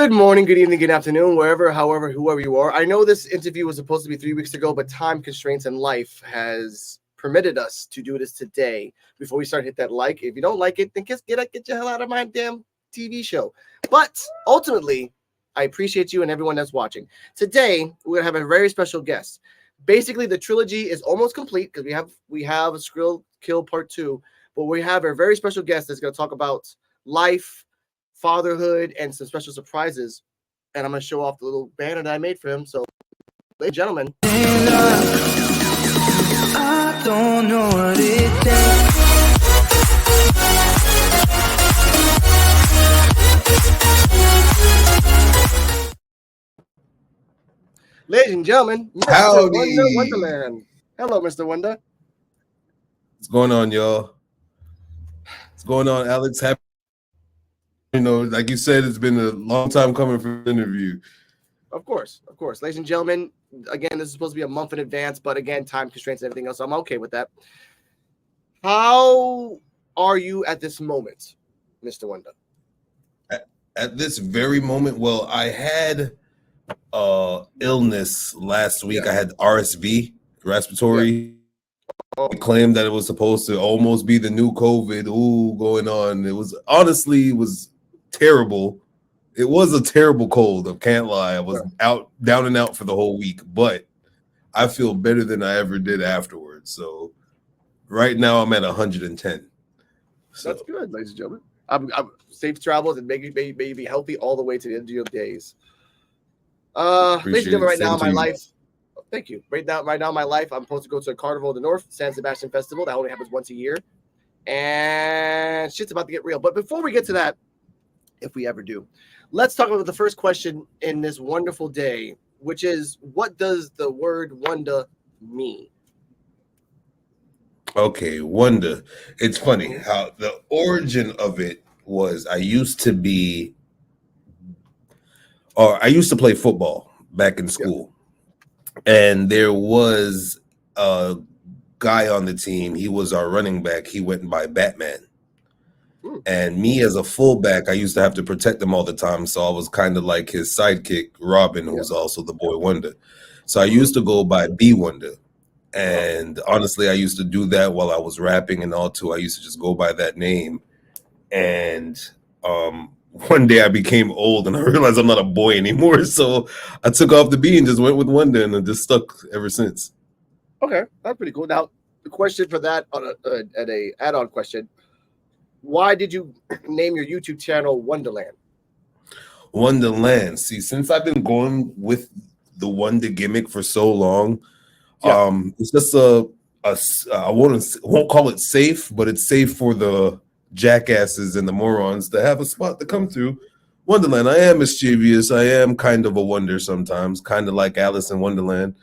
Good morning, good evening, good afternoon, whoever you are. I know this interview was supposed to be 3 weeks ago, but time constraints and life has permitted us to do this today. Before we start, hit that like. If you don't like it, then get your hell out of my damn TV show. But ultimately, I appreciate you and everyone that's watching. Today, we're gonna have a very special guest. Basically, the trilogy is almost complete because we have a Skrill Kill Part 2, but we have a very special guest that's gonna talk about life, fatherhood, and some special surprises. And I'm going to show off the little banner that I made for him. So, ladies and gentlemen. I don't know what it takes. Ladies and gentlemen, Mr. Wonder Wonderland. Hello, Mr. Wonder. What's going on, y'all? What's going on, Alex? Happy. Like you said, it's been a long time coming for the interview. Of course. Ladies and gentlemen, again, this is supposed to be a month in advance, but again, time constraints and everything else, so I'm okay with that. How are you at this moment, Mr. Wonder? At this very moment, well, I had illness last week. Yeah. I had RSV, respiratory. Yeah. Claimed that it was supposed to almost be the new COVID. Going on. It was terrible. It was a terrible cold. I can't lie. I was down and out for the whole week, but I feel better than I ever did afterwards. So right now I'm at 110. So. That's good, ladies and gentlemen. I'm safe travels and may you be healthy all the way to the end of your days. Ladies and gentlemen, right now in my life. Thank you. Right now in my life, I'm supposed to go to a Carnival of the North, San Sebastian Festival. That only happens once a year. And shit's about to get real. But before we get to that, if we ever do, let's talk about the first question in this wonderful day, which is, what does the word wonder mean? Okay, wonder. It's funny how the origin of it was I used to play football back in school. Yeah. And there was a guy on the team. He was our running back. He went by Batman. And me as a fullback, I used to have to protect him all the time. So I was kind of like his sidekick, Robin, who was also the boy wonder. So I used to go by B Wonder. And honestly, I used to do that while I was rapping and all too. I used to just go by that name. And one day I became old and I realized I'm not a boy anymore. So I took off the B and just went with Wonder, and it just stuck ever since. Okay, that's pretty cool. Now, the question for that on an add-on question. Why did you name your YouTube channel Wonderland? Wonderland. See, since I've been going with the Wonder gimmick for so long, it's just I won't call it safe, but it's safe for the jackasses and the morons to have a spot to come to. Wonderland. I am mischievous. I am kind of a wonder sometimes, kind of like Alice in Wonderland.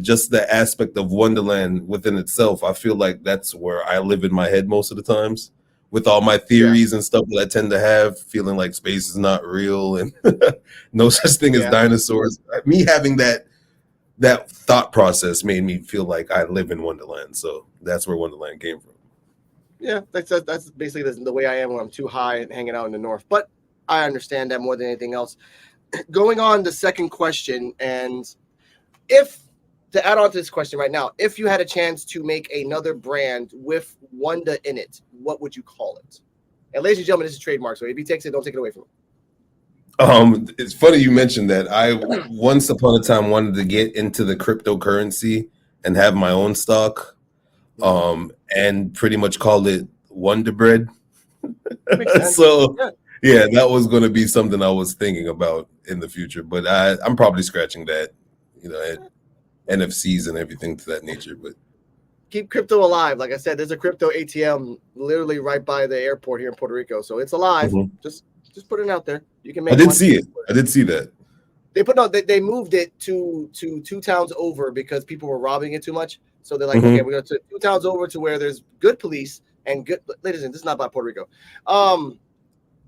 Just the aspect of Wonderland within itself, I feel like that's where I live in my head most of the times, with all my theories and stuff that I tend to have, feeling like space is not real and no such thing as dinosaurs. Me having that thought process made me feel like I live in Wonderland. So that's where Wonderland came from. Yeah, that's basically the way I am when I'm too high and hanging out in the north. But I understand that more than anything else. Going on the second question, and to add on to this question right now, if you had a chance to make another brand with Wonder in it, what would you call it? And ladies and gentlemen, this is trademark, so if he takes it, don't take it away from him. It's funny you mentioned that. I once upon a time wanted to get into the cryptocurrency and have my own stock, and pretty much called it Wonder Bread. So yeah, that was going to be something I was thinking about in the future, but I'm probably scratching that, NFCs and everything to that nature. But keep crypto alive. Like I said, there's a crypto ATM literally right by the airport here in Puerto Rico, so it's alive. Mm-hmm. Just put it out there. You can make. I did see it. I did see that. They moved it to 2 towns over because people were robbing it too much. So they're like, okay, we're going to 2 towns over to where there's good police and good. Ladies and gentlemen, this is not about Puerto Rico.